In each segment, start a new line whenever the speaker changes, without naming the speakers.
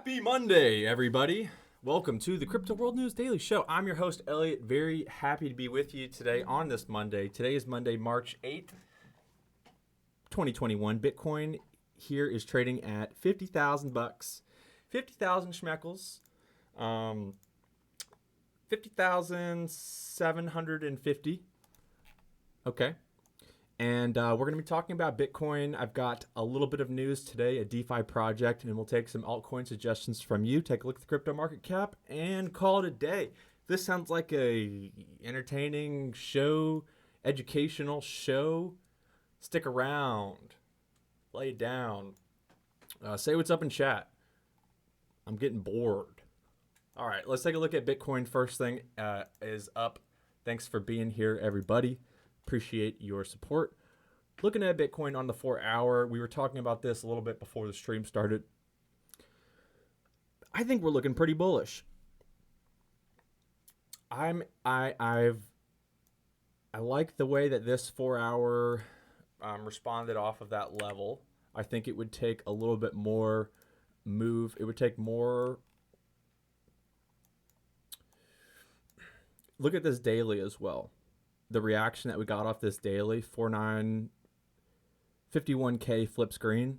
Happy Monday, everybody. Welcome to the Crypto World News Daily Show. I'm your host, Elliot. Very happy to be with you today on this Monday. Today is Monday, March 8th, 2021. Bitcoin here is trading at $50,000, 50,000 schmeckles, 50,750. Okay. And we're going to be talking about Bitcoin. I've got a little bit of news today, a DeFi project, and we'll take some altcoin suggestions from you. Take a look at the crypto market cap and call it a day. This sounds like a entertaining show, educational show. Stick around. Lay it down. Say what's up in chat. I'm getting bored. All right, let's take a look at Bitcoin. First thing is up. Thanks for being here, everybody. Appreciate your support. Looking at Bitcoin on the 4-hour, we were talking about this a little bit before the stream started. I think we're looking pretty bullish. I like the way that this 4-hour responded off of that level. I think it would take a little bit more move. It would take more. Look at this daily as well. The reaction that we got off this daily, 51K flip screen,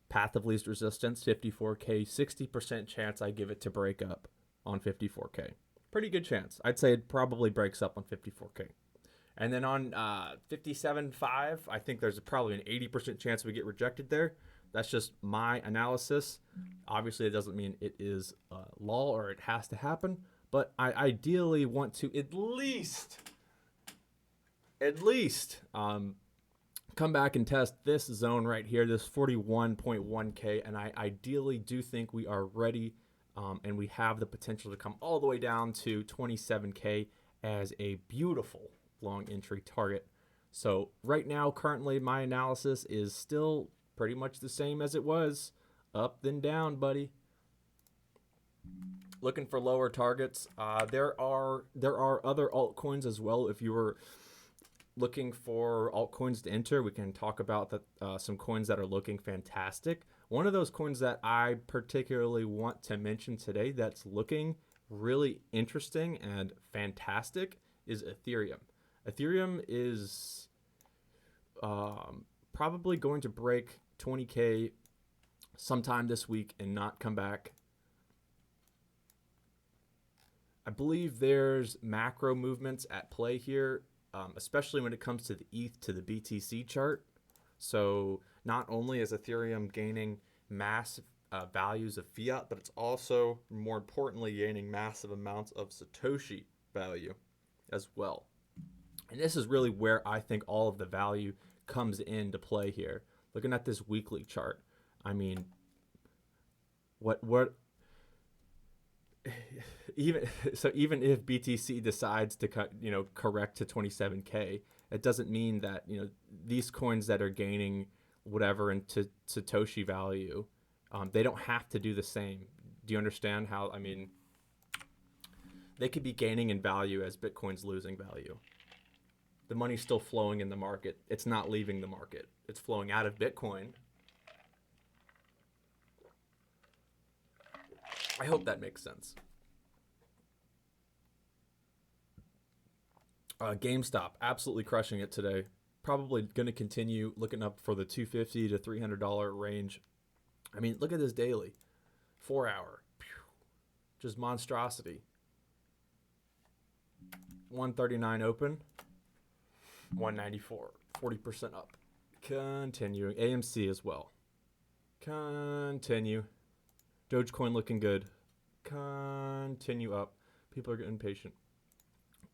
path of least resistance, 54K, 60% chance I give it to break up on 54K. Pretty good chance. I'd say it probably breaks up on 54K. And then on 57.5, I think there's probably an 80% chance we get rejected there. That's just my analysis. Obviously, it doesn't mean it is law or it has to happen, but I ideally want to at least come back and test this zone right here, this 41.1K, and I ideally do think we are ready and we have the potential to come all the way down to 27K as a beautiful long entry target. So right now, currently, my analysis is still pretty much the same as it was. Up then down, buddy. Looking for lower targets. There are other altcoins as well. If you were looking for altcoins to enter, we can talk about some coins that are looking fantastic. One of those coins that I particularly want to mention today that's looking really interesting and fantastic is Ethereum. Ethereum is probably going to break 20K sometime this week and not come back. I believe there's macro movements at play here, especially when it comes to the ETH to the BTC chart. So not only is Ethereum gaining massive values of fiat, but it's also, more importantly, gaining massive amounts of Satoshi value as well. And this is really where I think all of the value comes into play here. Looking at this weekly chart, I mean, even if BTC decides to correct to 27K, it doesn't mean that these coins that are gaining whatever into Satoshi value, they don't have to do the same. Do you understand how? I mean, they could be gaining in value as Bitcoin's losing value. The money's still flowing in the market. It's not leaving the market. It's flowing out of Bitcoin. I hope that makes sense. GameStop, absolutely crushing it today. Probably going to continue looking up for the $250 to $300 range. I mean, look at this daily. 4-hour. Just monstrosity. 139 open. 194. 40% up. Continuing. AMC as well. Continue. Dogecoin looking good. Continue up. People are getting impatient.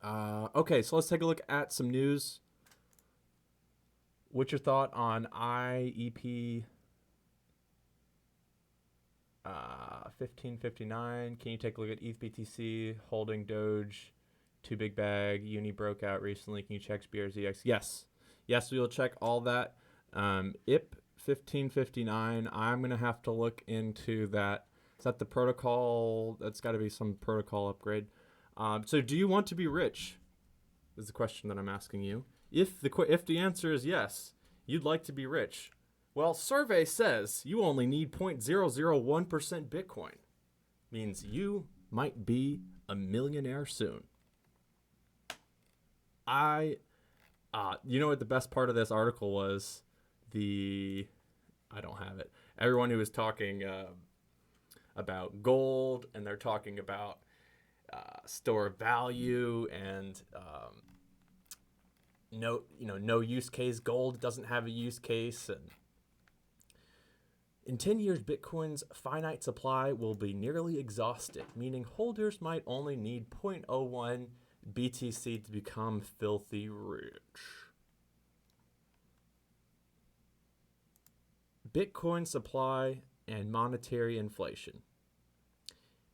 Okay, so let's take a look at some news. What's your thought on IEP 1559? Can you take a look at ETH BTC holding Doge? Too big bag. Uni broke out recently. Can you check SBRZX? Yes, we will check all that. IP 1559. I'm gonna have to look into that. Is that the protocol? That's got to be some protocol upgrade. So do you want to be rich? Is the question that I'm asking you. If the answer is yes, you'd like to be rich. Well, survey says you only need 0.001% Bitcoin. means you might be a millionaire soon. You know what the best part of this article was? I don't have it. Everyone who was talking about gold, and they're talking about store of value, and no use case. Gold doesn't have a use case, and in 10 years, Bitcoin's finite supply will be nearly exhausted, meaning holders might only need 0.01 BTC to become filthy rich. Bitcoin supply and monetary inflation.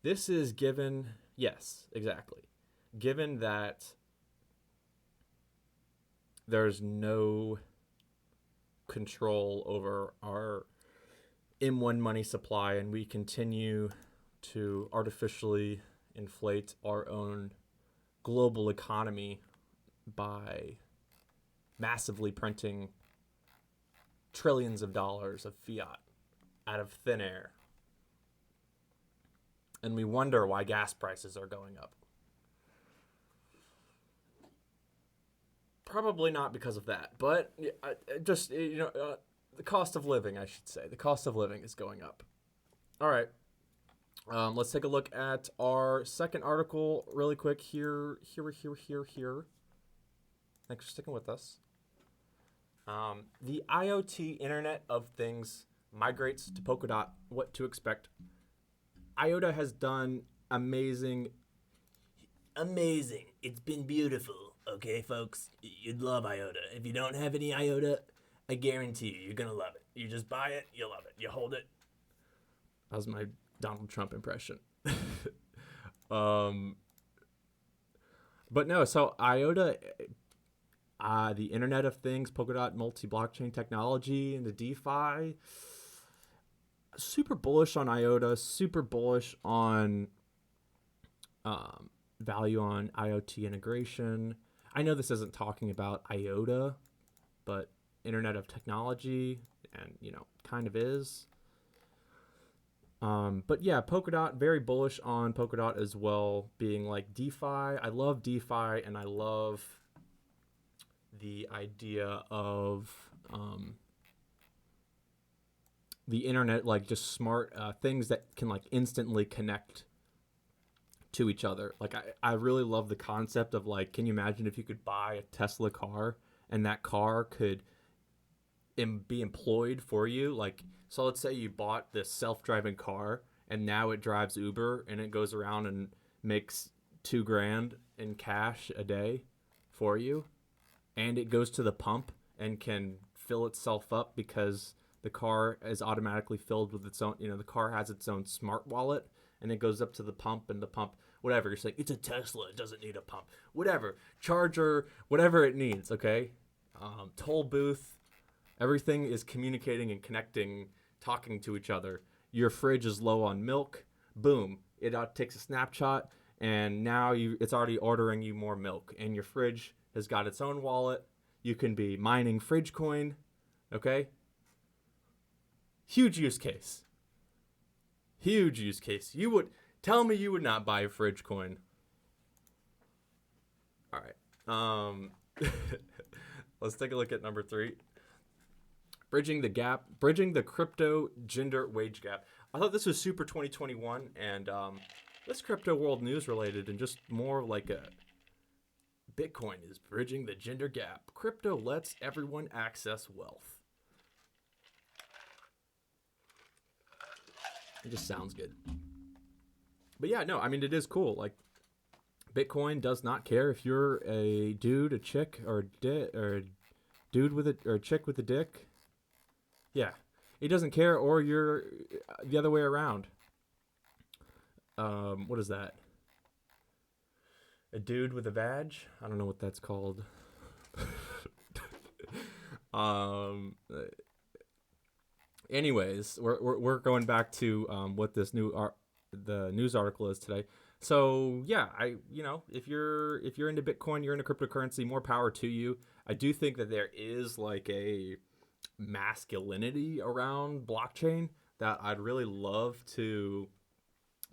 This is given, yes, exactly. Given that there's no control over our M1 money supply, and we continue to artificially inflate our own global economy by massively printing trillions of dollars of fiat out of thin air. And we wonder why gas prices are going up. Probably not because of that, but just, the cost of living, I should say. The cost of living is going up. All right. Let's take a look at our second article really quick here. Thanks for sticking with us. The IoT Internet of Things migrates to Polkadot. What to expect. IOTA has done amazing. It's been beautiful. Okay, folks? You'd love IOTA. If you don't have any IOTA, I guarantee you're going to love it. You just buy it, you love it. You hold it. That was my Donald Trump impression. But no, so IOTA, the Internet of Things, Polkadot multi-blockchain technology, and the DeFi, super bullish on IOTA, super bullish on value on IoT integration. I know this isn't talking about IOTA, but Internet of Technology, and kind of is. But yeah, Polkadot, very bullish on Polkadot as well, being like DeFi. I love DeFi, and I love the idea of the internet, like just smart things that can like instantly connect to each other. Like I really love the concept of like, can you imagine if you could buy a Tesla car and that car could be employed for you? Like, so let's say you bought this self-driving car and now it drives Uber and it goes around and makes $2,000 in cash a day for you, and it goes to the pump and can fill itself up because the car is automatically filled with its own, the car has its own smart wallet, and it goes up to the pump, and the pump, whatever, you're saying, it's a Tesla, it doesn't need a pump, whatever, charger, whatever it needs, okay? Toll booth, everything is communicating and connecting, talking to each other. Your fridge is low on milk, boom, it takes a snapshot, and now it's already ordering you more milk, and your fridge has got its own wallet. You can be mining fridge coin, okay? Huge use case. Huge use case. You would tell me you would not buy a fridge coin. All right. Let's take a look at number 3. Bridging the crypto gender wage gap. I thought this was super 2021, and this crypto world news related, and just more like a Bitcoin is bridging the gender gap. Crypto lets everyone access wealth. It just sounds good. But yeah, no, I mean, it is cool. Like, Bitcoin does not care if you're a dude, a chick, or a dude with or a chick with a dick. Yeah, it doesn't care, or you're the other way around. What is that? A dude with a vag? I don't know what that's called. Anyways, we're going back to what this the news article is today. So yeah, if you're into Bitcoin, you're into cryptocurrency, more power to you. I do think that there is like a masculinity around blockchain that I'd really love to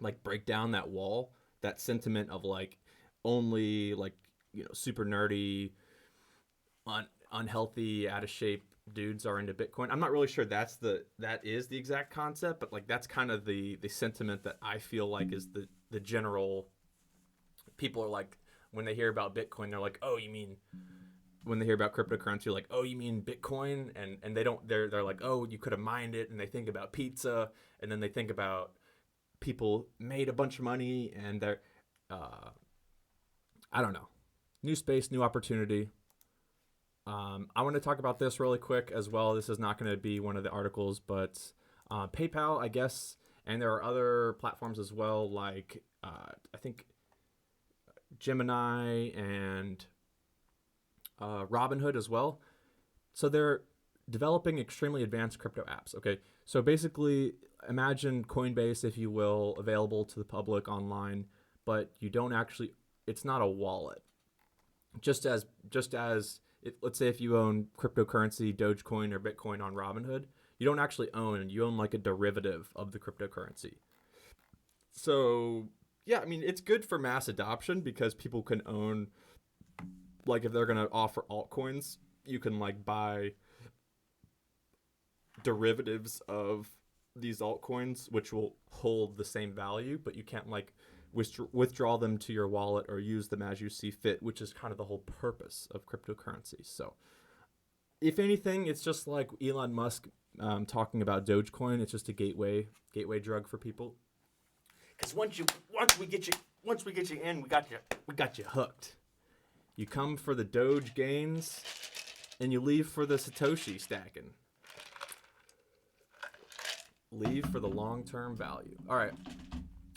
like break down that wall, that sentiment of like only like, you know, super nerdy, unhealthy, out of shape dudes are into Bitcoin. I'm not really sure that is the exact concept, but like that's kind of the sentiment that I feel like is the general. People are like, when they hear about Bitcoin, they're like, oh, you mean, when they hear about cryptocurrency, like, oh, you mean Bitcoin? And they don't, they're like, oh, you could have mined it, and they think about pizza, and then they think about people made a bunch of money, and they're, I don't know, new space, new opportunity. I want to talk about this really quick as well. This is not going to be one of the articles, but PayPal, I guess, and there are other platforms as well, like I think Gemini and Robinhood as well. So they're developing extremely advanced crypto apps. Okay, so basically, imagine Coinbase, if you will, available to the public online, but you don't actually. It's not a wallet. Just as let's say if you own cryptocurrency, Dogecoin or Bitcoin on Robinhood, you don't actually own. You own like a derivative of the cryptocurrency. So yeah, I mean it's good for mass adoption because people can own. Like if they're gonna offer altcoins, you can like buy derivatives of these altcoins, which will hold the same value, but you can't like withdraw them to your wallet or use them as you see fit, which is kind of the whole purpose of cryptocurrency. So if anything, it's just like Elon Musk talking about Dogecoin. It's just a gateway drug for people. Because once we get you in, we got you hooked. You come for the Doge gains, and you leave for the Satoshi stacking. Leave for the long-term value. All right.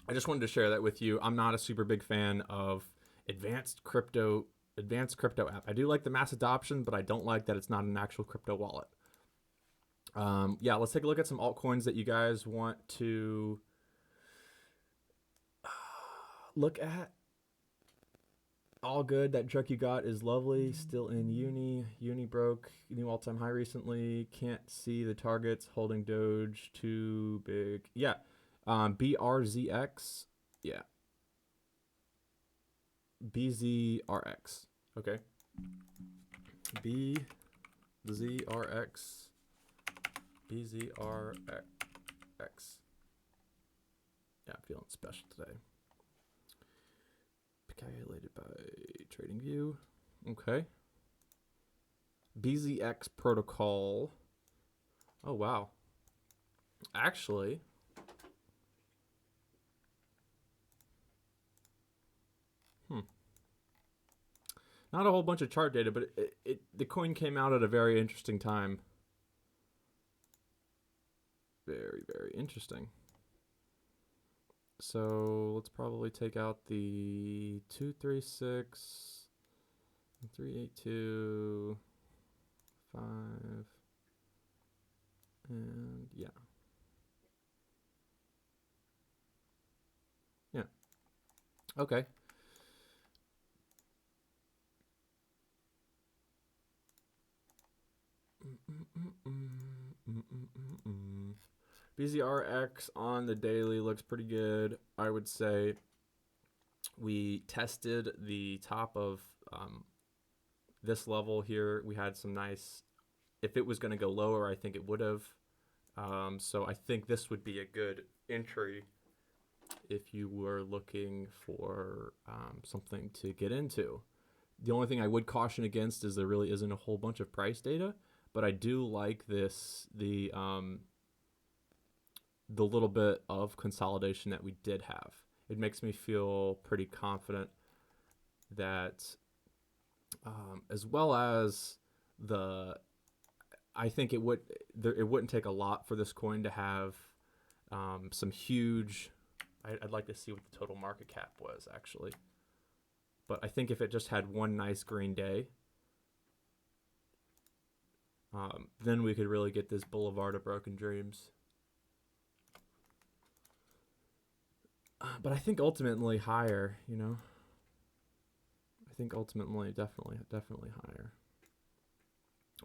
I just wanted to share that with you. I'm not a super big fan of advanced crypto app. I do like the mass adoption, but I don't like that it's not an actual crypto wallet. Yeah, let's take a look at some altcoins that you guys want to look at. All good. That truck you got is lovely. Still in uni. Uni broke. New all-time high recently. Can't see the targets. Holding Doge. Too big. Yeah. BRZX. Yeah. BZRX. Okay. BZRX. BZRX. Yeah, I'm feeling special today. Calculated by TradingView. Okay. BZX protocol. Oh, wow. Actually, not a whole bunch of chart data, but the coin came out at a very interesting time. Very, very interesting. So let's probably take out the 236, 382, 5, and yeah. Yeah. Okay. BZRX on the daily looks pretty good. I would say we tested the top of this level here. We had some nice, if it was going to go lower, I think it would have. So I think this would be a good entry if you were looking for something to get into. The only thing I would caution against is there really isn't a whole bunch of price data, but I do like this, the little bit of consolidation that we did have. It makes me feel pretty confident that, as well as I think it wouldn't take a lot for this coin to have some huge. I'd like to see what the total market cap was actually, but I think if it just had one nice green day, then we could really get this boulevard of broken dreams. But I think ultimately higher, you know. I think ultimately definitely higher.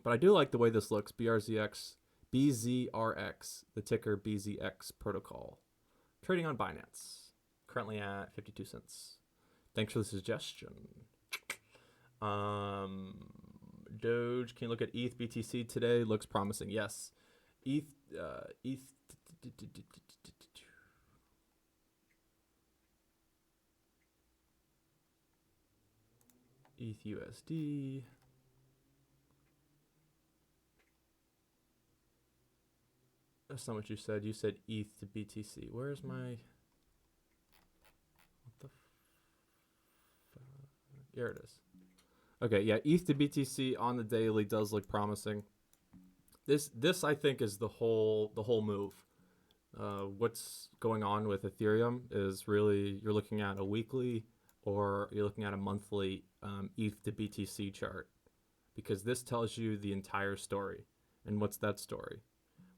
But I do like the way this looks. BZRX, the ticker BZX protocol, trading on Binance. currently at 52 cents. Thanks for the suggestion. Doge, can you look at ETH BTC today? Looks promising. Yes. ETH USD. That's not what you said. You said ETH to BTC. Where's my... What the... Here it is. Okay, yeah, ETH to BTC on the daily does look promising. This I think is the whole move. What's going on with Ethereum is really you're looking at a weekly or you're looking at a monthly ETH to BTC chart, because this tells you the entire story. And what's that story?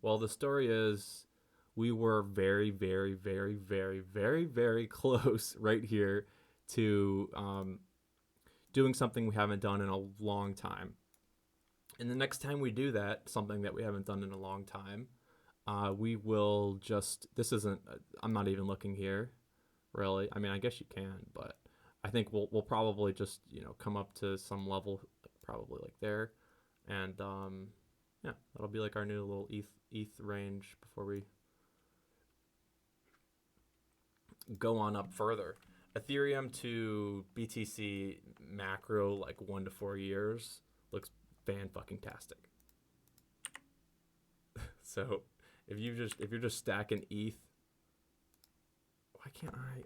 Well, the story is we were very, very, very, very, very, very close right here to doing something we haven't done in a long time. And the next time we do that, something that we haven't done in a long time, we will just, this isn't, I'm not even looking here, really. I mean, I guess you can, but I think we'll probably just, come up to some level, probably like there. And yeah, that'll be like our new little ETH range before we go on up further. Ethereum to BTC macro, like 1 to 4 years, looks fan-fucking-tastic. So if you're just stacking ETH, why can't I?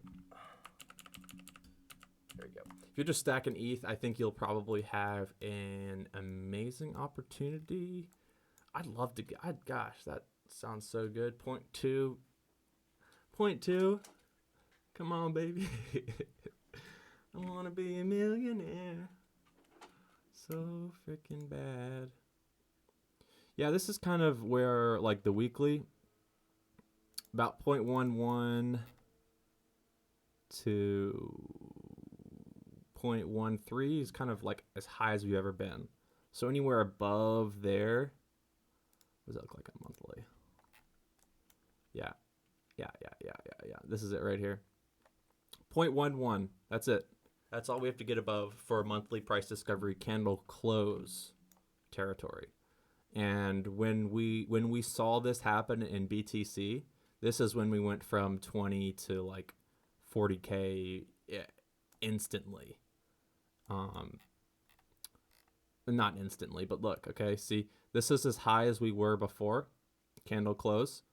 There you go. If you're just stacking ETH, I think you'll probably have an amazing opportunity. I'd love to. Gosh, that sounds so good. 0.2. Come on, baby. I want to be a millionaire. So freaking bad. Yeah, this is kind of where, like, the weekly, about 0.11 to 0.13 is kind of like as high as we've ever been. So anywhere above there, what does that look like on monthly? Yeah. This is it right here. 0.11. That's it. That's all we have to get above for monthly price discovery candle close territory. And when we saw this happen in BTC, this is when we went from 20 to like 40K instantly. Not instantly, but look, okay, see, this is as high as we were before candle close.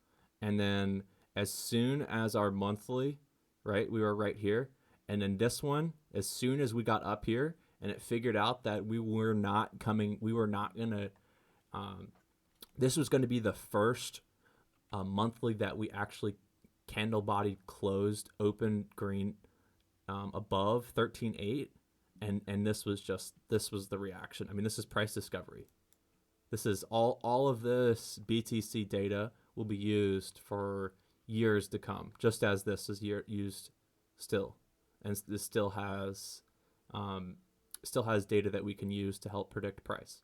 And then as soon as our monthly, right, we were right here. And then this one, as soon as we got up here and it figured out that we were not going to, this was going to be the first monthly that we actually candle body closed open green above 13.8. And this was the reaction. I mean, this is price discovery. This is all of this BTC data will be used for years to come, just as this is used still. And this still has data that we can use to help predict price.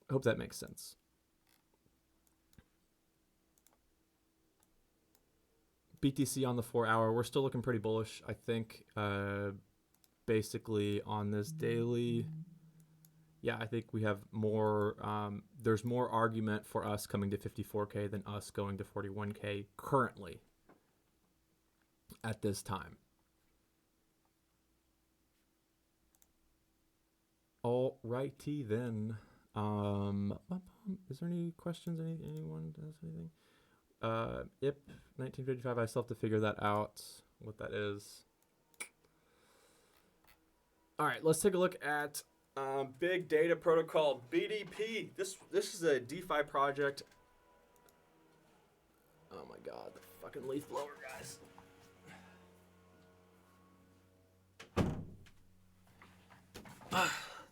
I hope that makes sense. BTC on the 4 hour, we're still looking pretty bullish, I think. Basically on this daily, yeah, I think we have more, there's more argument for us coming to 54K than us going to 41K currently at this time. Alrighty then. Is there any questions? Anyone has anything? IP 1955. I still have to figure that out, what that is. All right, let's take a look at Big Data Protocol, BDP. This is a DeFi project. Oh my God, the fucking leaf blower, guys.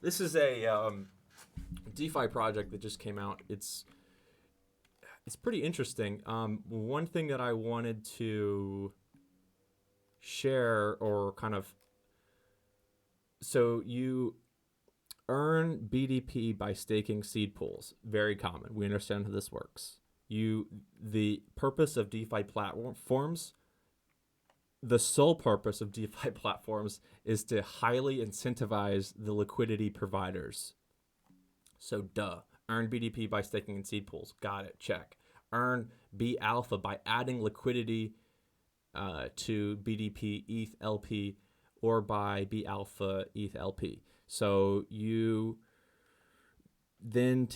This is a DeFi project that just came out. It's pretty interesting. One thing that I wanted to share, or kind of, so earn BDP by staking seed pools. Very common. We understand how this works. The purpose of DeFi platforms, the sole purpose of DeFi platforms is to highly incentivize the liquidity providers. So earn BDP by staking in seed pools. Got it. Check. Earn B alpha by adding liquidity to BDP ETH LP or by B alpha ETH LP. So you then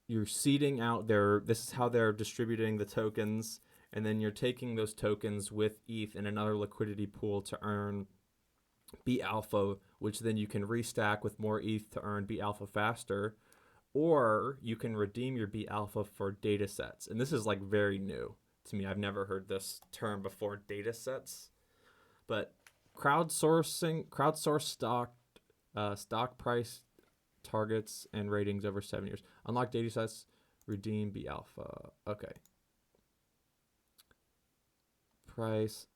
you're seeding out this is how they're distributing the tokens, and then you're taking those tokens with ETH in another liquidity pool to earn B alpha, which then you can restack with more ETH to earn B alpha faster, or you can redeem your B alpha for data sets. And this is like very new to me. I've never heard this term before, data sets. But crowdsource stock price targets and ratings over 7 years. Unlock data sets, redeem B alpha. Okay. Price.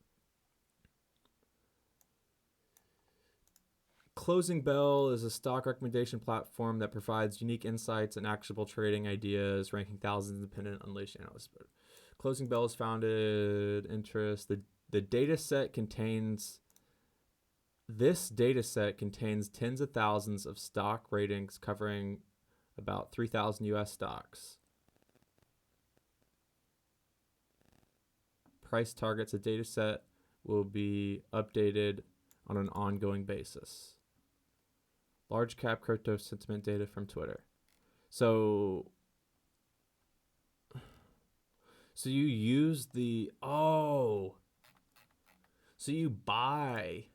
Closing Bell is a stock recommendation platform that provides unique insights and actionable trading ideas, ranking thousands of independent unleashed analysts. But Closing Bell is founded interest. The data set contains tens of thousands of stock ratings covering about 3,000 US stocks. Price targets. A data set will be updated on an ongoing basis. Large cap crypto sentiment data from Twitter. So you use so you buy,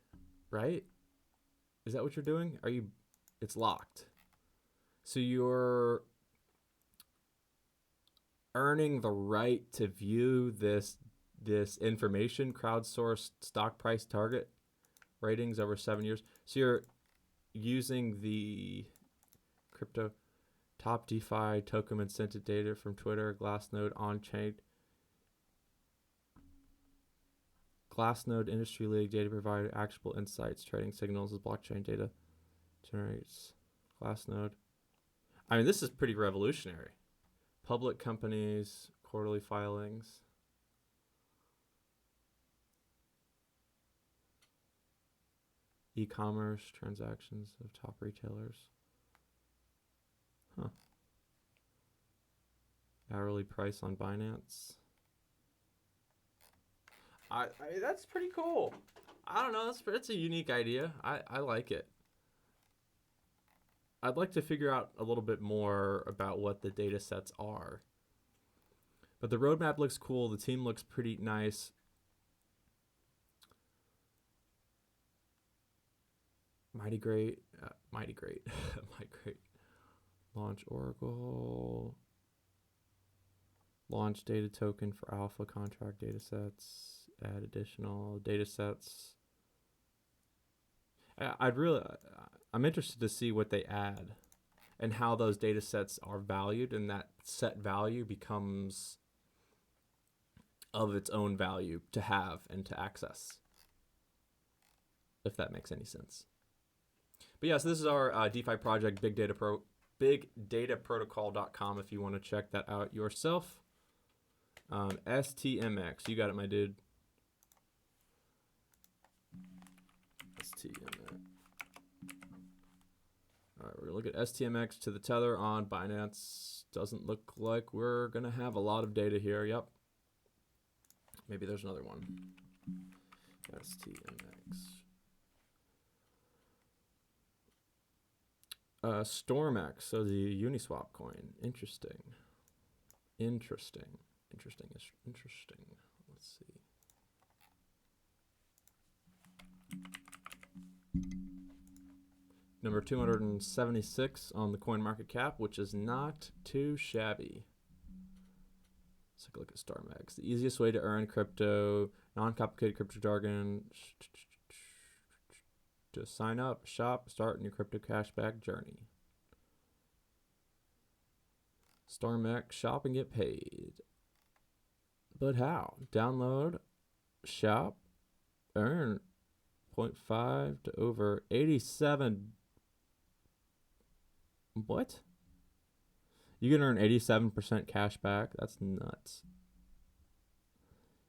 right? Is that what you're doing? It's locked. So you're earning the right to view this information, crowdsourced stock price target ratings over 7 years. So you're using the crypto top DeFi token incentive data from Twitter, Glassnode, on-chain. Glassnode industry league data provider, actionable insights, trading signals as blockchain data generates. Glassnode. I mean, this is pretty revolutionary. Public companies, quarterly filings. E-commerce transactions of top retailers. Huh. Hourly price on Binance. I mean, that's pretty cool. I don't know. It's a unique idea. I like it. I'd like to figure out a little bit more about what the data sets are. But the roadmap looks cool. The team looks pretty nice. Mighty great. Migrate. Launch Oracle. Launch data token for alpha contract data sets. Add additional data sets. I'm interested to see what they add and how those data sets are valued, and that set value becomes of its own value to have and to access, if that makes any sense. But yeah, so this is our DeFi project, bigdataprotocol.com, if you want to check that out yourself. STMX, you got it, my dude. STMX. All right, we're going to look at STMX to the tether on Binance. Doesn't look like we're going to have a lot of data here. Yep. Maybe there's another one. STMX. StormX, so the Uniswap coin. Interesting. Let's see. Number 276 on the coin market cap, which is not too shabby. Let's take a look at StormX. The easiest way to earn crypto, non-complicated crypto jargon. Just sign up, shop, start your crypto cashback journey. StormX, shop and get paid. But how? Download, shop, earn 0.5 to over 87 What? You can earn 87% cash back. That's nuts.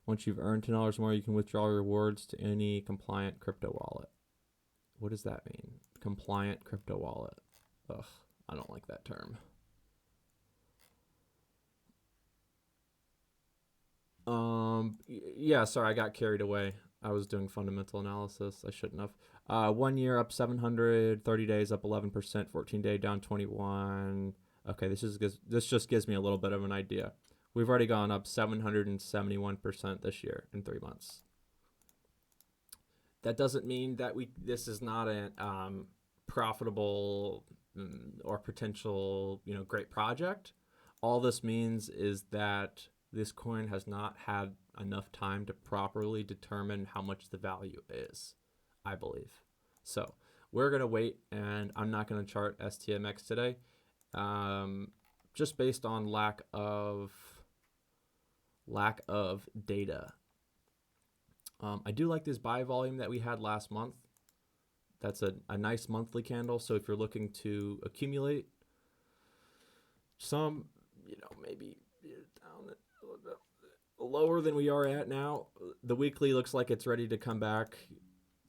Once you've earned $10 more, you can withdraw rewards to any compliant crypto wallet. What does that mean? Compliant crypto wallet. Ugh, I don't like that term. Yeah, sorry, I got carried away. I was doing fundamental analysis. I shouldn't have. 1 year up 700, 30 days up 11%, 14-day down 21. Okay, this just gives me a little bit of an idea. We've already gone up 771% this year in 3 months. That doesn't mean that this is not a profitable or potential, great project. All this means is that this coin has not had enough time to properly determine how much the value is, I believe. So we're going to wait, and I'm not going to chart STMX today, just based on lack of data. I do like this buy volume that we had last month. That's a nice monthly candle. So if you're looking to accumulate some, maybe down a little bit lower than we are at now, the weekly looks like it's ready to come back.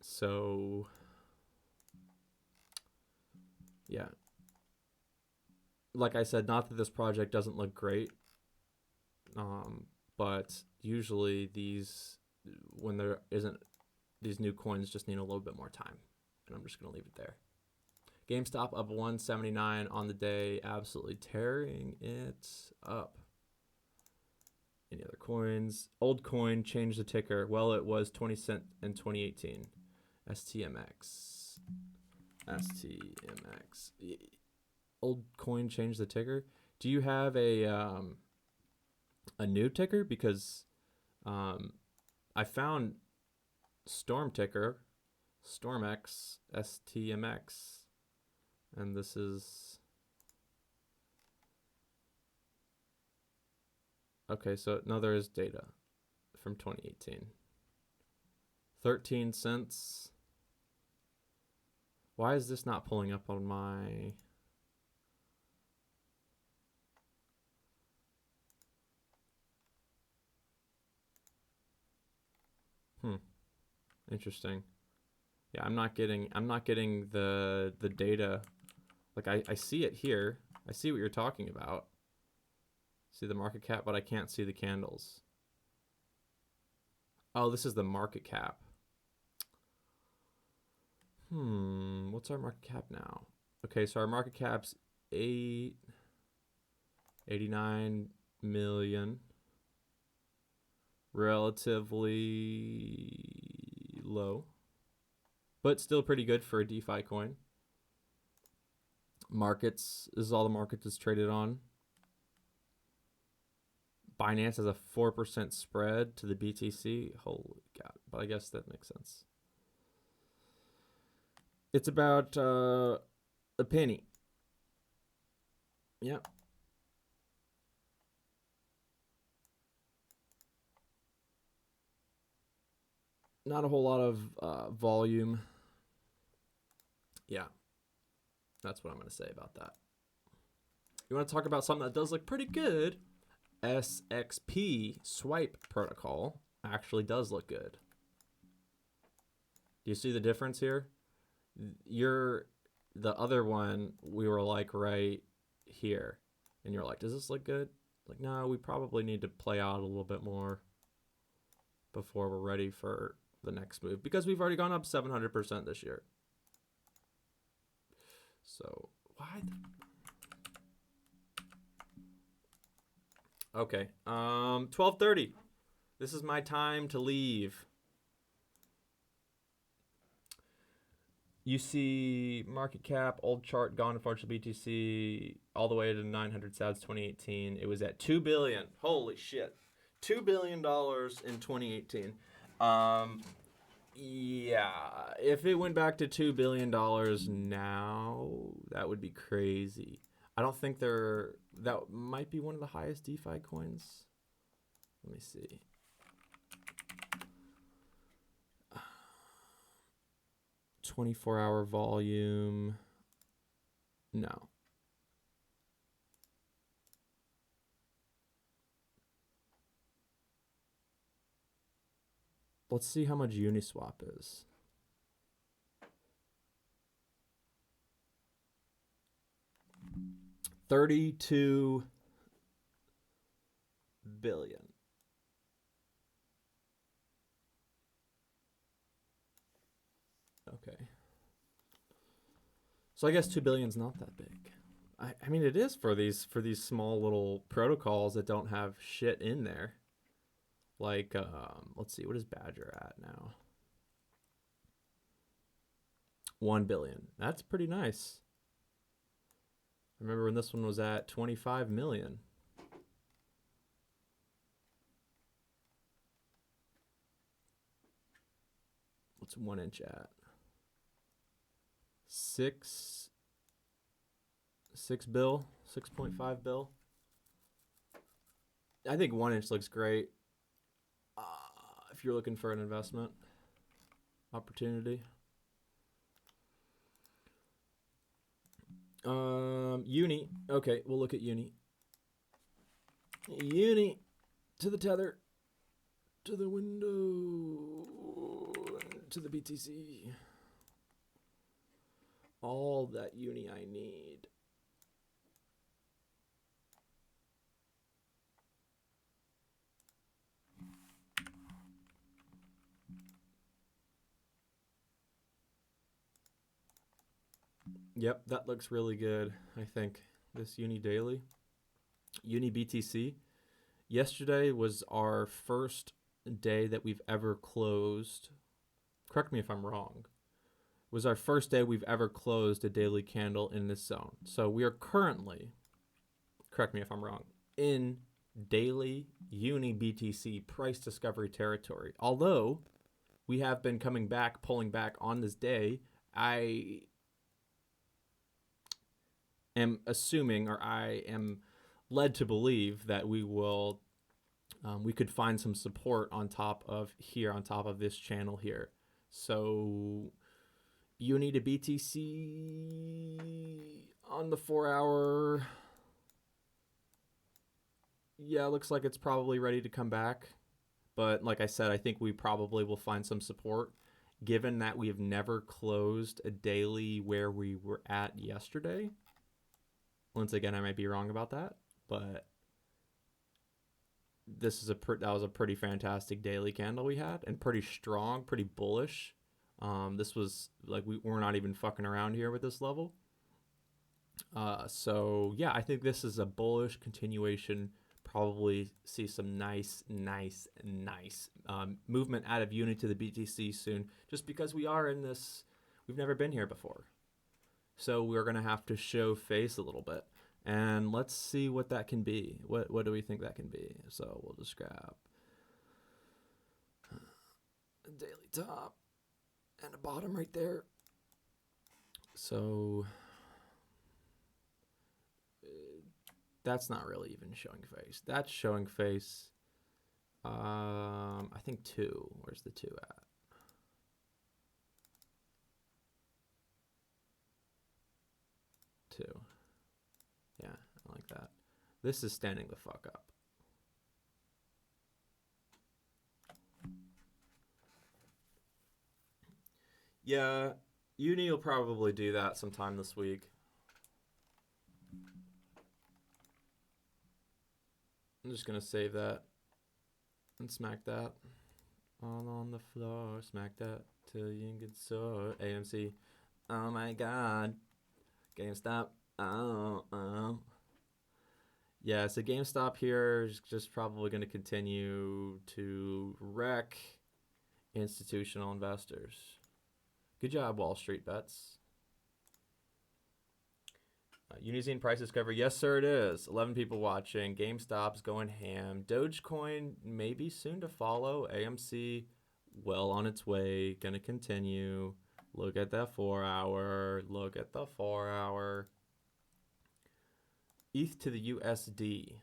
So yeah, like I said, not that this project doesn't look great, but usually when there isn't, these new coins just need a little bit more time, and I'm just going to leave it there. GameStop up 179 on the day, absolutely tearing it up. Any other coins? Old coin changed the ticker. Well, it was 20 cent in 2018. STMX. Old coin changed the ticker. Do you have a new ticker? Because I found Storm ticker, StormX, STMX, and this is okay. So now there is data from 2018. 13 cents. Why is this not pulling up on my? Interesting. Yeah, I'm not getting the data. Like I see it here. I see what you're talking about. See the market cap, but I can't see the candles. Oh, this is the market cap. What's our market cap now? Okay, so our market cap's 89 million. Relatively low, but still pretty good for a DeFi coin. Markets, this is all the markets it's traded on. Binance has a 4% spread to the BTC. Holy God, but I guess that makes sense. It's about a penny. Yep. Not a whole lot of volume. Yeah, that's what I'm going to say about that. You want to talk about something that does look pretty good? SXP swipe protocol actually does look good. Do you see the difference here? The other one, we were like right here, and you're like, does this look good? Like, no, we probably need to play out a little bit more before we're ready for the next move, because we've already gone up 700% this year. So why? Okay, 12:30. This is my time to leave. You see market cap, old chart, gone unfortunately, BTC all the way to 900 sats 2018. It was at 2 billion. Holy shit. $2 billion in 2018. Yeah, if it went back to $2 billion now, that would be crazy. I don't think that might be one of the highest DeFi coins. Let me see. 24-hour volume. No. Let's see how much Uniswap is. $32 billion. Okay. So I guess 2 billion is not that big. I mean, it is for these small little protocols that don't have shit in there. Like, let's see, what is Badger at now? 1 billion. That's pretty nice. I remember when this one was at 25 million. What's 1 inch at? 6 bill, 6.5 bill. I think 1 inch looks great if you're looking for an investment opportunity. Uni. Okay, we'll look at Uni. Uni to the tether, to the window, to the BTC. All that Uni I need. Yep, that looks really good, I think. This Uni daily. Uni BTC. Yesterday was our first day that we've ever closed. Correct me if I'm wrong. It was our first day we've ever closed a daily candle in this zone. So we are currently, correct me if I'm wrong, in daily Uni BTC price discovery territory. Although we have been coming back, pulling back on this day, I am assuming, or I am led to believe that we will, we could find some support on top of here, on top of this channel here. So Uni to BTC on the 4 hour. Yeah, looks like it's probably ready to come back. But like I said, I think we probably will find some support given that we have never closed a daily where we were at yesterday. Once again, I might be wrong about that, but this is that was a pretty fantastic daily candle we had, and pretty strong, pretty bullish. This was like we're not even fucking around here with this level. So yeah, I think this is a bullish continuation. Probably see some nice movement out of Uni to the BTC soon, just because we are in this. We've never been here before. So we're going to have to show face a little bit. And let's see what that can be. What do we think that can be? So we'll just grab a daily top and a bottom right there. So that's not really even showing face. That's showing face. I think 2. Where's the 2 at? 2. Yeah, I like that. This is standing the fuck up. Yeah, Uni will probably do that sometime this week. I'm just gonna save that and smack that all on the floor. Smack that till you get sore. AMC. Oh my god. GameStop. Oh. Yeah, so GameStop here is just probably going to continue to wreck institutional investors. Good job, Wall Street bets. Unizine price discovery. Yes, sir, it is. 11 people watching. GameStop's going ham. Dogecoin maybe soon to follow. AMC well on its way. Going to continue. Look at that 4 hour. Look at the 4 hour. ETH to the USD.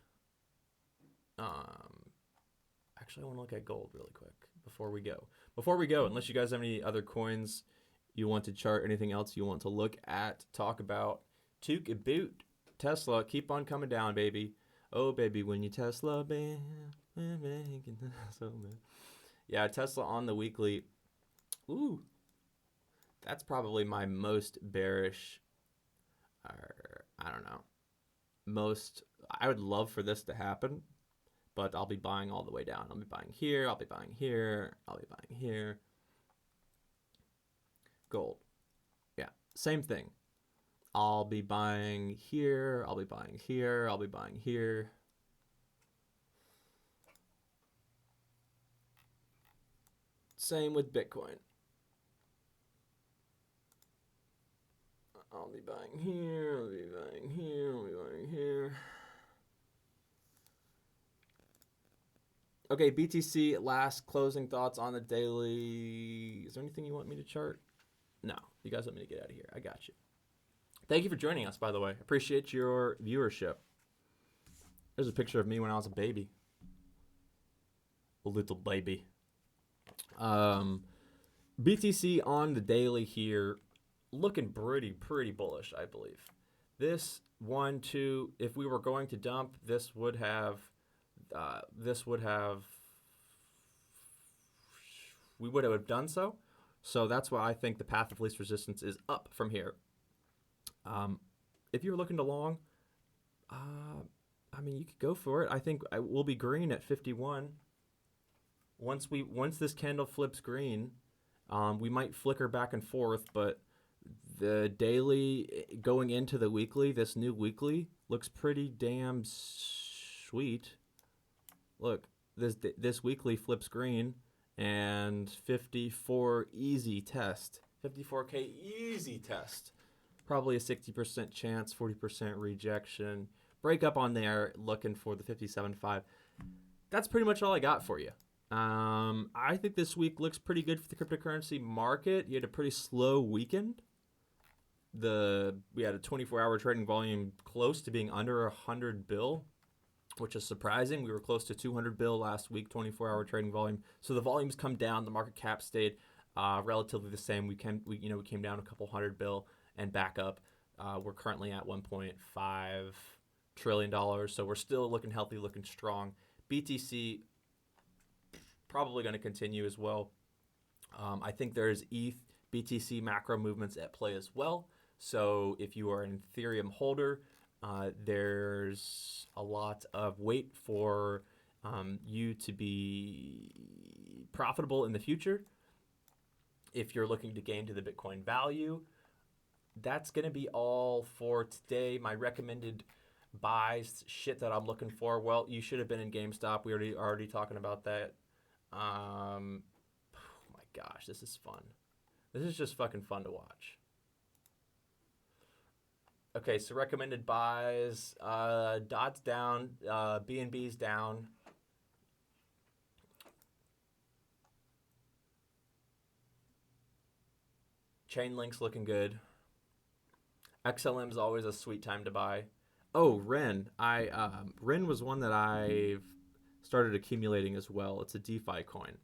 Actually, I want to look at gold really quick before we go. Unless you guys have any other coins you want to chart, anything else you want to look at, talk about, took a boot. Tesla, keep on coming down, baby. Oh, baby, when you Tesla, man, so bad. Yeah, Tesla on the weekly. Ooh, that's probably my most bearish, or I don't know, most. I would love for this to happen, but I'll be buying all the way down. I'll be buying here. I'll be buying here. I'll be buying here. Gold. Yeah, same thing. I'll be buying here. I'll be buying here. I'll be buying here. Same with Bitcoin. I'll be buying here. I'll be buying here. I'll be buying here. Okay, BTC, last closing thoughts on the daily. Is there anything you want me to chart? No, you guys want me to get out of here. I got you. Thank you for joining us, by the way. Appreciate your viewership. There's a picture of me when I was a baby. A little baby. BTC on the daily here, looking pretty bullish, I believe. This 1, 2, if we were going to dump, this would have, we would have done so. So that's why I think the path of least resistance is up from here. If you're looking to long, I mean, you could go for it. I think we'll be green at 51. Once this candle flips green, we might flicker back and forth, but the daily going into the weekly, this new weekly looks pretty damn sweet. Look, this weekly flips green, and 54 easy test, 54K easy test. Probably a 60% chance, 40% rejection. Break up on there, looking for the 57.5. That's pretty much all I got for you. I think this week looks pretty good for the cryptocurrency market. You had a pretty slow weekend. We had a 24-hour trading volume close to being under 100 bill, which is surprising. We were close to 200 bill last week, 24-hour trading volume. So the volume's come down. The market cap stayed relatively the same. We came down a couple hundred bill and back up. We're currently at $1.5 trillion. So we're still looking healthy, looking strong. BTC probably going to continue as well. I think there's ETH, BTC macro movements at play as well. So if you are an Ethereum holder, there's a lot of wait for you to be profitable in the future. If you're looking to gain to the Bitcoin value, that's going to be all for today. My recommended buys, shit that I'm looking for. Well, you should have been in GameStop. We already talking about that. Oh my gosh, this is fun. This is just fucking fun to watch. Okay, so recommended buys. Dot's down. BNB's down. Chainlink's looking good. XLM's always a sweet time to buy. Oh, Ren. Ren was one that I've started accumulating as well. It's a DeFi coin.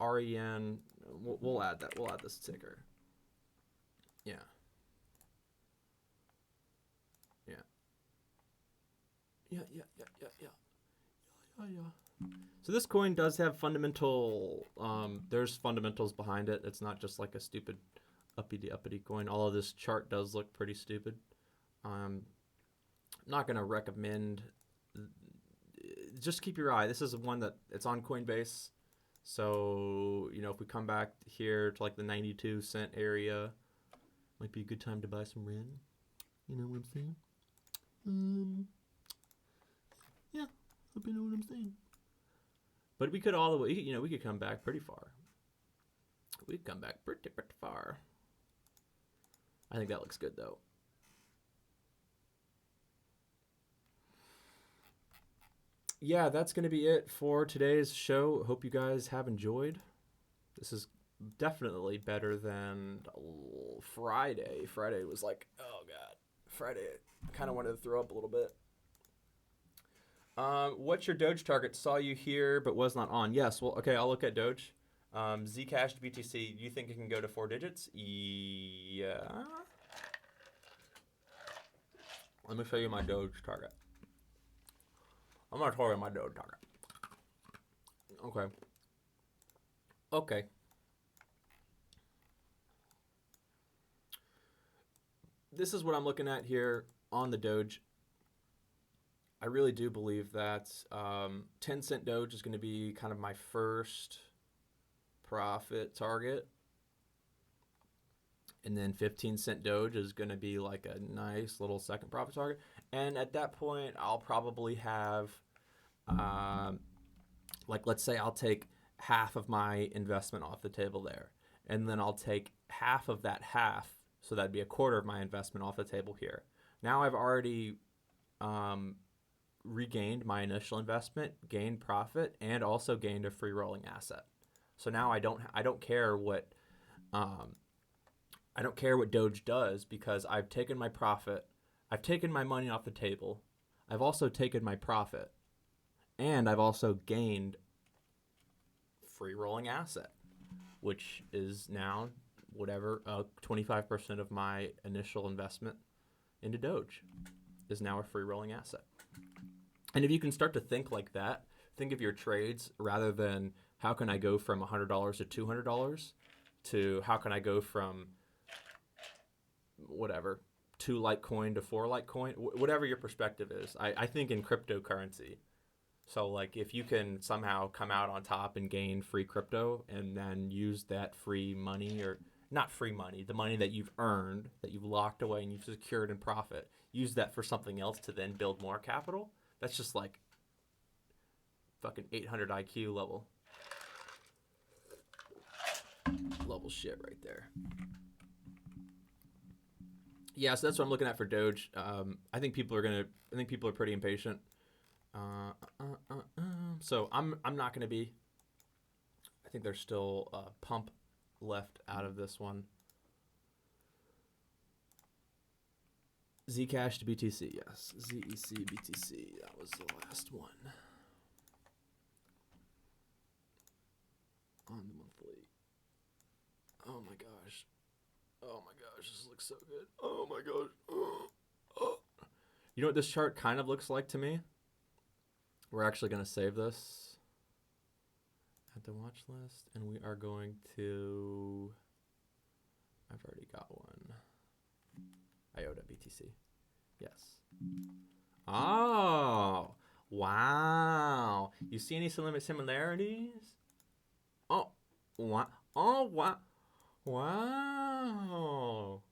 REN. We'll add that. We'll add this ticker. Yeah. Yeah. So this coin does have fundamental. There's fundamentals behind it. It's not just like a stupid uppity coin. Although this chart does look pretty stupid. I'm not gonna recommend. Just keep your eye. This is one that it's on Coinbase. So if we come back here to like the 92 cent area, might be a good time to buy some REN. You know what I'm saying? Yeah, hope you know what I'm saying. But we could all the way, we could come back pretty far. We could come back pretty far. I think that looks good though. Yeah, that's going to be it for today's show. Hope you guys have enjoyed. This is definitely better than Friday. Friday was like, oh God. Friday, I kind of wanted to throw up a little bit. What's your Doge target? Saw you here, but was not on. Yes, well, okay, I'll look at Doge. Zcash to BTC, do you think it can go to 4 digits? Yeah. Let me show you my Doge target. I'm going to show you my Doge target. Okay. Okay. This is what I'm looking at here on the Doge. I really do believe that 10 cent Doge is going to be kind of my first profit target. And then 15-cent Doge is going to be like a nice little second profit target. And at that point, I'll probably have, like, let's say I'll take half of my investment off the table there. And then I'll take half of that half. So that'd be a quarter of my investment off the table here. Now I've already regained my initial investment, gained profit, and also gained a free rolling asset. So now I don't care what Doge does, because I've taken my profit, I've taken my money off the table, I've also taken my profit, and I've also gained free rolling asset, which is now whatever 25% of my initial investment into Doge is now a free rolling asset. And if you can start to think like that, think of your trades rather than how can I go from $100 to $200 to how can I go from whatever 2 Litecoin to 4 Litecoin, whatever your perspective is. I think in cryptocurrency. So like if you can somehow come out on top and gain free crypto and then use that free money, or not free money, the money that you've earned, that you've locked away and you've secured in profit, use that for something else to then build more capital. That's just like fucking 800 IQ level shit right there. Yeah, so that's what I'm looking at for Doge. I think people are pretty impatient. So I'm not gonna be. I think there's still a pump left out of this one. Zcash to BTC, yes. ZEC BTC, that was the last one. On the monthly. Oh my gosh. Oh my gosh, this looks so good. Oh my gosh. Oh. You know what this chart kind of looks like to me? We're actually going to save this at the watch list, and we are going to... I've already got one. IOTA BTC. Yes. Oh, wow. You see any similarities? Oh, wow. Oh, wow. Wow.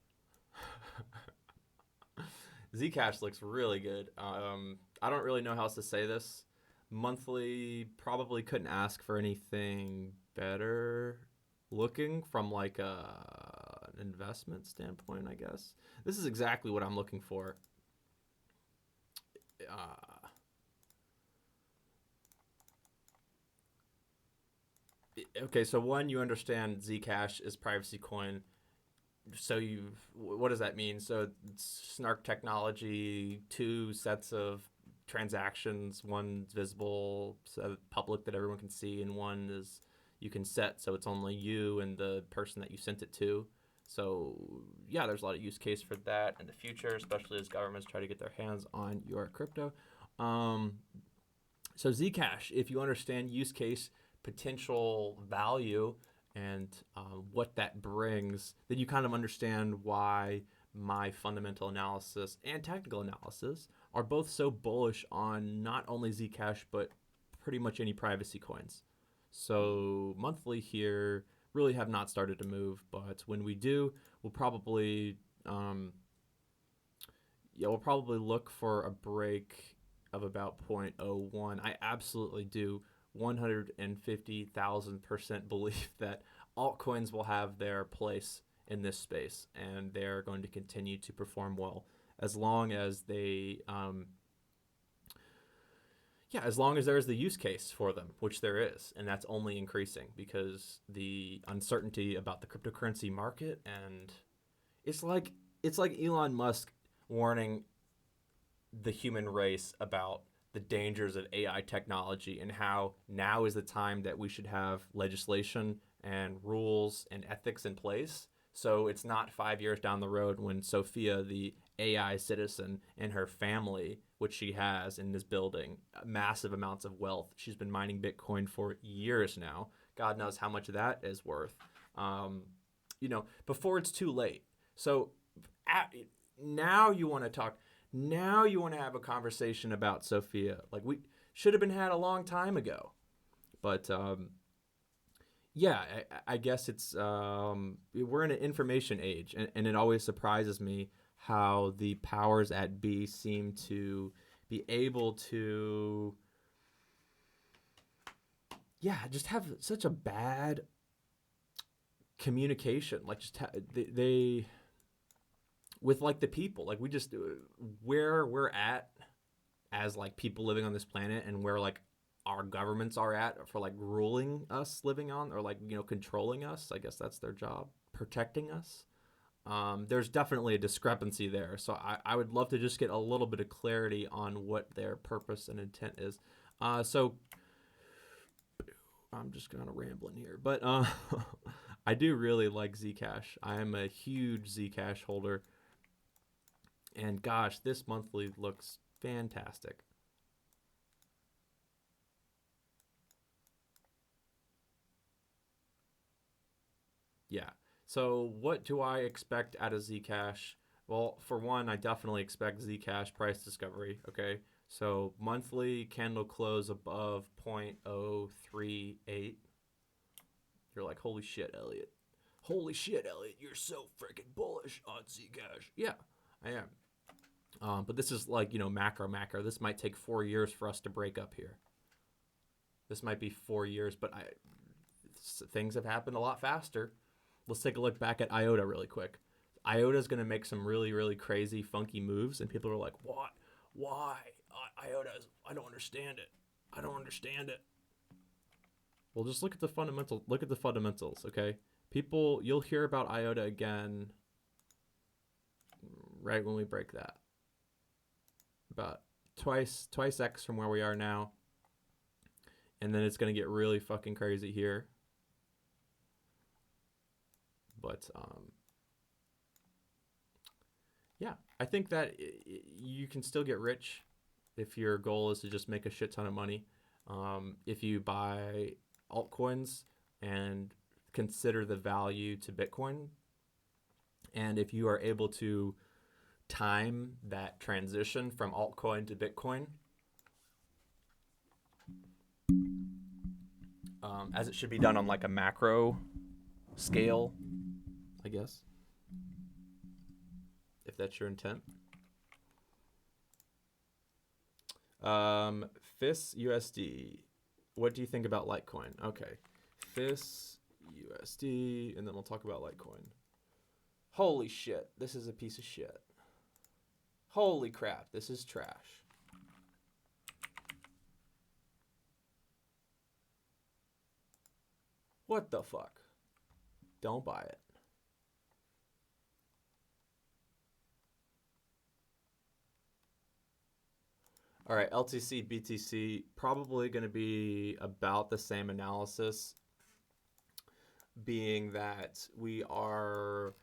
Zcash looks really good. I don't really know how else to say this. Monthly, probably couldn't ask for anything better looking from like an investment standpoint, I guess. This is exactly what I'm looking for. Okay, so one, you understand Zcash is privacy coin. So what does that mean? So it's snark technology, 2 sets of transactions, one's visible, so public that everyone can see, and one is you can set so it's only you and the person that you sent it to. So yeah, there's a lot of use case for that in the future, especially as governments try to get their hands on your crypto. So Zcash, if you understand use case, potential value, and what that brings, then you kind of understand why my fundamental analysis and technical analysis are both so bullish on not only Zcash, but pretty much any privacy coins. So monthly here really have not started to move, but when we do, we'll probably look for a break of about 0.01. I absolutely do 150,000% believe that altcoins will have their place in this space, and they're going to continue to perform well as long as they as long as there is the use case for them, which there is, and that's only increasing because the uncertainty about the cryptocurrency market, and it's like Elon Musk warning the human race about the dangers of AI technology and how now is the time that we should have legislation and rules and ethics in place. So it's not 5 years down the road when Sophia, the AI citizen, and her family which she has and is building massive amounts of wealth. She's been mining Bitcoin for years now. God knows how much of that is worth. Before it's too late. So now you want to talk. Now you want to have a conversation about Sophia. Like, we should have been had a long time ago. But yeah, I guess it's we're in an information age, and it always surprises me how the powers at be seem to be able to, just have such a bad communication. Like, just they with like the people, like, we just where we're at as like people living on this planet, and where like our governments are at for like ruling us, living on, or like, controlling us. I guess that's their job, protecting us. There's definitely a discrepancy there. So I would love to just get a little bit of clarity on what their purpose and intent is. So I'm just kind of rambling here, but I do really like Zcash. I am a huge Zcash holder, and gosh, this monthly looks fantastic. Yeah. So what do I expect out of Zcash? Well, for one, I definitely expect Zcash price discovery. Okay. So monthly candle close above 0.038. You're like, holy shit, Elliot. Holy shit, Elliot. You're so freaking bullish on Zcash. Yeah, I am. But this is like, macro. This might take 4 years for us to break up here. This might be 4 years, but things have happened a lot faster. Let's take a look back at IOTA really quick. IOTA is going to make some really, really crazy, funky moves, and people are like, what? Why? IOTA, I don't understand it. I don't understand it. Well, just look at the fundamentals. Look at the fundamentals, okay? People, you'll hear about IOTA again right when we break that. About twice X from where we are now. And then it's going to get really fucking crazy here. But yeah, I think that you can still get rich if your goal is to just make a shit ton of money. If you buy altcoins and consider the value to Bitcoin, and if you are able to time that transition from altcoin to Bitcoin, as it should be done on like a macro scale, I guess, if that's your intent. FIS USD. What do you think about Litecoin? Okay, FIS USD, and then we'll talk about Litecoin. Holy shit, this is a piece of shit. Holy crap, this is trash. What the fuck? Don't buy it. All right, LTC, BTC, probably going to be about the same analysis, being that we are,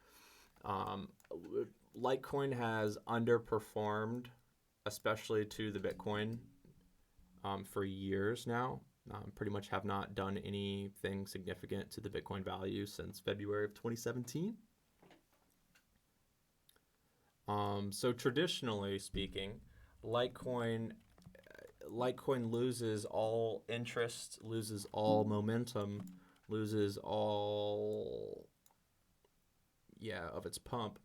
Litecoin has underperformed, especially to the Bitcoin, for years now. Pretty much have not done anything significant to the Bitcoin value since February of 2017. So traditionally speaking, Litecoin loses all interest, loses all momentum, loses all of its pump,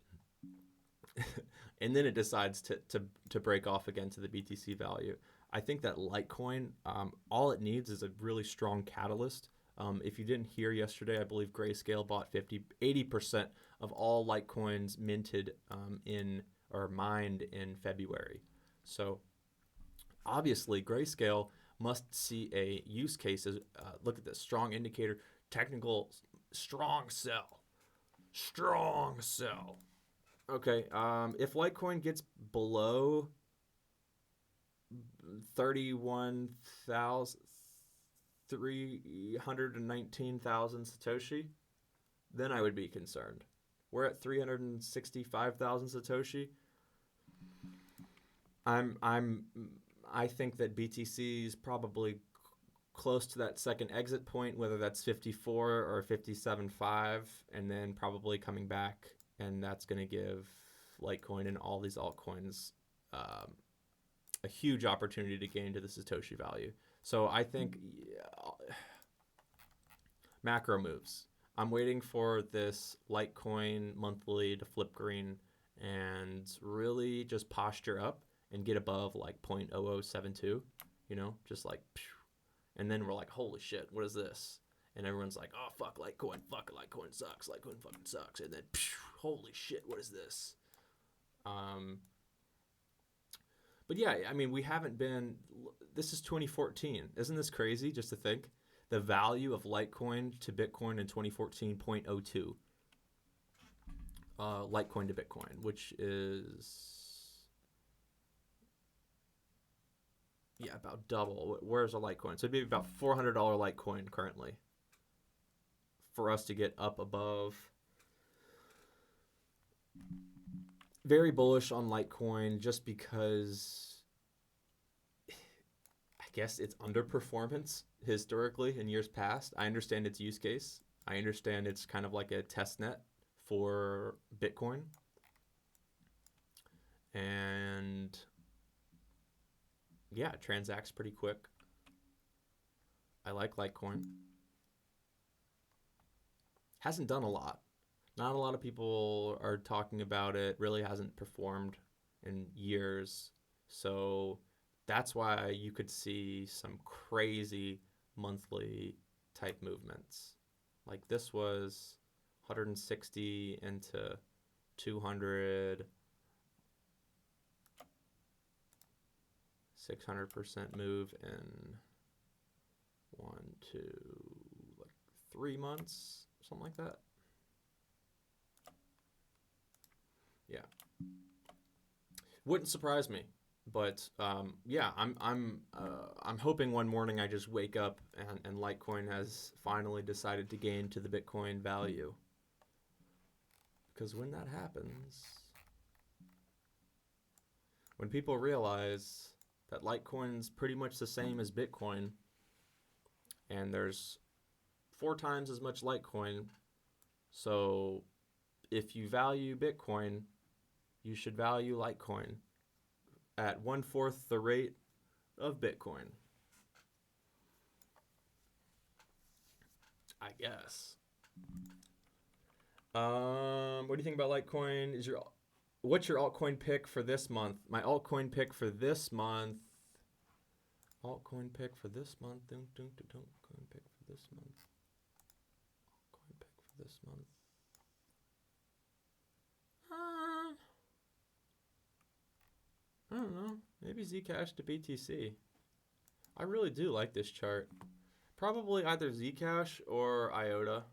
and then it decides to break off again to the BTC value. I think that Litecoin, all it needs is a really strong catalyst. If you didn't hear yesterday, I believe Grayscale bought 80% of all Litecoins minted mined in February. So obviously, Grayscale must see a use case. Look at this strong indicator, technical, strong sell. Okay, if Litecoin gets below 319,000 Satoshi, then I would be concerned. We're at 365,000 Satoshi. I'm I think that BTC is probably close to that second exit point, whether that's 54 or 57.5, and then probably coming back, and that's going to give Litecoin and all these altcoins um, a huge opportunity to gain to the Satoshi value. So I think macro moves. I'm waiting for this Litecoin monthly to flip green and really just posture up and get above like 0.0072, just like, and then we're like, holy shit, what is this? And everyone's like, oh, fuck Litecoin, Litecoin sucks, Litecoin fucking sucks. And then, holy shit, what is this? But yeah, I mean, we haven't been, this is 2014. Isn't this crazy just to think? The value of Litecoin to Bitcoin in 2014, 0.02. Litecoin to Bitcoin, which is, yeah, about double. Where's a Litecoin? So it'd be about $400 Litecoin currently for us to get up above. Very bullish on Litecoin just because I guess it's underperformance historically in years past. I understand its use case. I understand it's kind of like a test net for Bitcoin. And yeah, it transacts pretty quick. I like Litecoin. Hasn't done a lot. Not a lot of people are talking about it. Really hasn't performed in years. So that's why you could see some crazy monthly type movements. Like this was 160 into 200, 600% move in 1, 2, like 3 months, something like that. Yeah, wouldn't surprise me, but yeah, I'm hoping one morning I just wake up and Litecoin has finally decided to gain to the Bitcoin value. Because when that happens, when people realize that Litecoin's pretty much the same as Bitcoin, and there's 4 times as much Litecoin, so if you value Bitcoin, you should value Litecoin at 1/4 the rate of Bitcoin. I guess. What do you think about Litecoin? What's your altcoin pick for this month? My altcoin pick for this month. Altcoin pick for this month. Altcoin pick for this month. Altcoin pick for this month. I don't know. Maybe Zcash to BTC. I really do like this chart. Probably either Zcash or IOTA.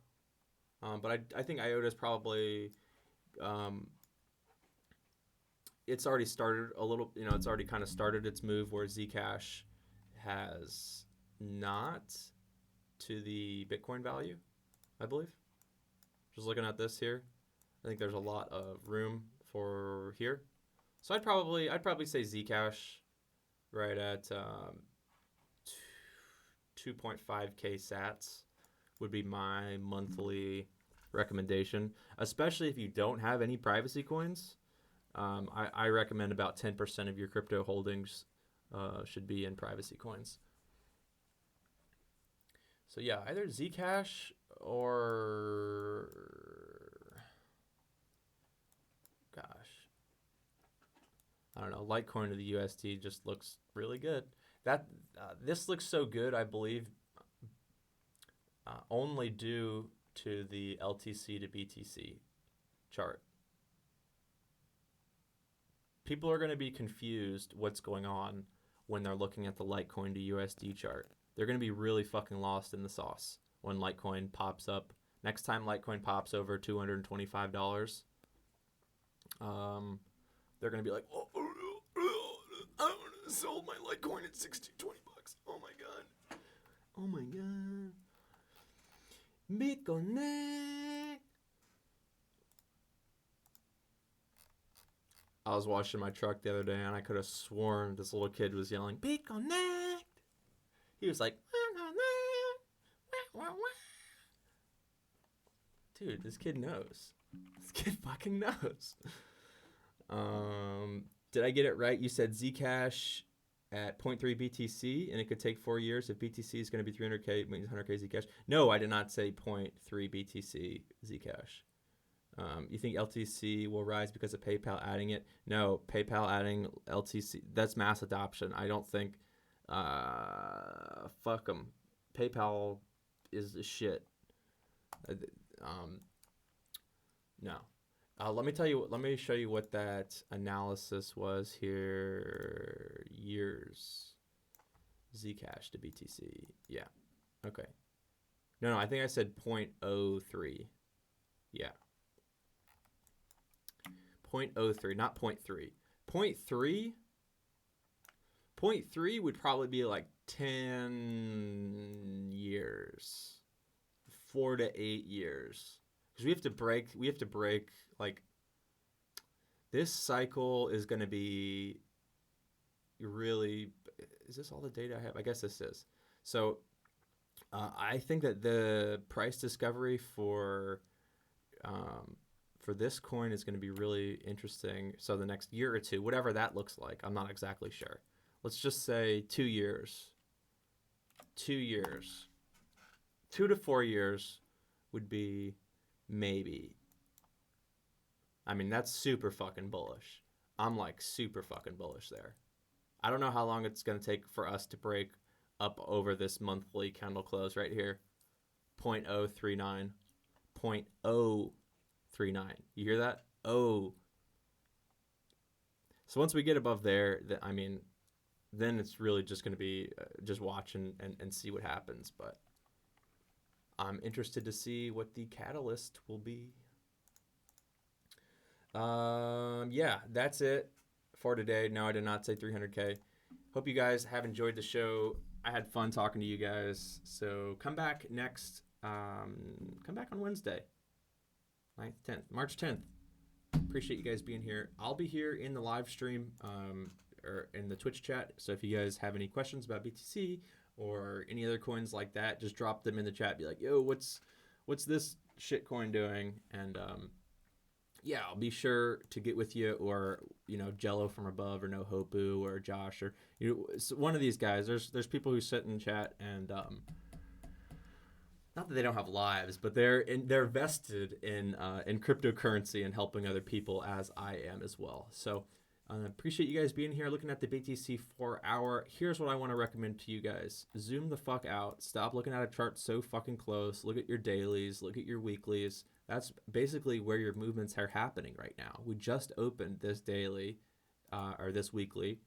But I think IOTA is probably, it's already started a little, it's already kind of started its move where Zcash has not to the Bitcoin value, I believe. Just looking at this here, I think there's a lot of room for here. So I'd probably say Zcash right at 2.5K sats would be my monthly recommendation, especially if you don't have any privacy coins. I recommend about 10% of your crypto holdings should be in privacy coins. So yeah, either Zcash or, gosh, I don't know, Litecoin to the USD just looks really good. This looks so good, I believe, only due to the LTC to BTC chart. People are going to be confused what's going on when they're looking at the Litecoin to USD chart. They're going to be really fucking lost in the sauce when Litecoin pops up. Next time Litecoin pops over $225, they're going to be like, oh, I sold my Litecoin at $20. Oh my god. Oh my god. Bitcoin. I was washing my truck the other day, and I could have sworn this little kid was yelling, "BitConnect!" He was like, dude, this kid knows. This kid fucking knows. Did I get it right? You said Zcash at 0.3 BTC, and it could take 4 years. If BTC is going to be 300K, it means 100K Zcash. No, I did not say 0.3 BTC Zcash. You think LTC will rise because of PayPal adding it? No, PayPal adding LTC, that's mass adoption. I don't think, fuck them. PayPal is the shit. No. Let me show you what that analysis was here. Years. Zcash to BTC. Yeah. Okay. No, I think I said 0.03. Yeah. 0.03, not 0.3. 0.3 would probably be like 10 years. 4 to 8 years. Because we have to break, like, this cycle is going to be really, is this all the data I have? I guess this is. So I think that the price discovery for this coin is going to be really interesting. So the next year or two, whatever that looks like, I'm not exactly sure. Let's just say 2 years. 2 years. 2 to 4 years would be maybe. I mean, that's super fucking bullish. I'm like super fucking bullish there. I don't know how long it's going to take for us to break up over this monthly candle close right here. 0.039. 0.039. You hear that? Oh. So once we get above there, I mean, then it's really just going to be just watch and see what happens. But I'm interested to see what the catalyst will be. Yeah, that's it for today. No, I did not say 300K. Hope you guys have enjoyed the show. I had fun talking to you guys. So come back come back on Wednesday, 9th, 10th, March 10th. Appreciate you guys being here. I'll be here in the live stream, or in the Twitch chat. So if you guys have any questions about BTC or any other coins like that, just drop them in the chat. Be like, yo, what's this shit coin doing? And yeah, I'll be sure to get with you, or Jello from above, or No Hopu, or Josh, or one of these guys. There's people who sit in chat, and not that they don't have lives, but they're vested in cryptocurrency and helping other people, as I am as well. So appreciate you guys being here, looking at the BTC 4 hour. Here's what I want to recommend to you guys. Zoom the fuck out. Stop looking at a chart so fucking close. Look at your dailies. Look at your weeklies. That's basically where your movements are happening right now. We just opened this daily, or this weekly,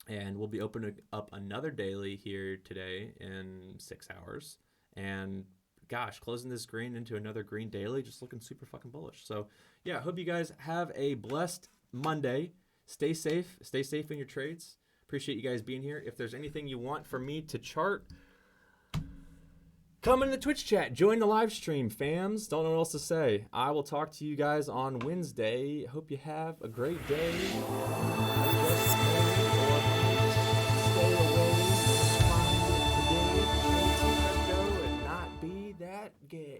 and we'll be opening up another daily here today in 6 hours. And gosh, closing this green into another green daily, just looking super fucking bullish. So yeah, hope you guys have a blessed Monday. Stay safe in your trades. Appreciate you guys being here. If there's anything you want for me to chart, come in the Twitch chat, join the live stream, fams. Don't know what else to say. I will talk to you guys on Wednesday. Hope you have a great day. Stay away from today. Go and not be that gay.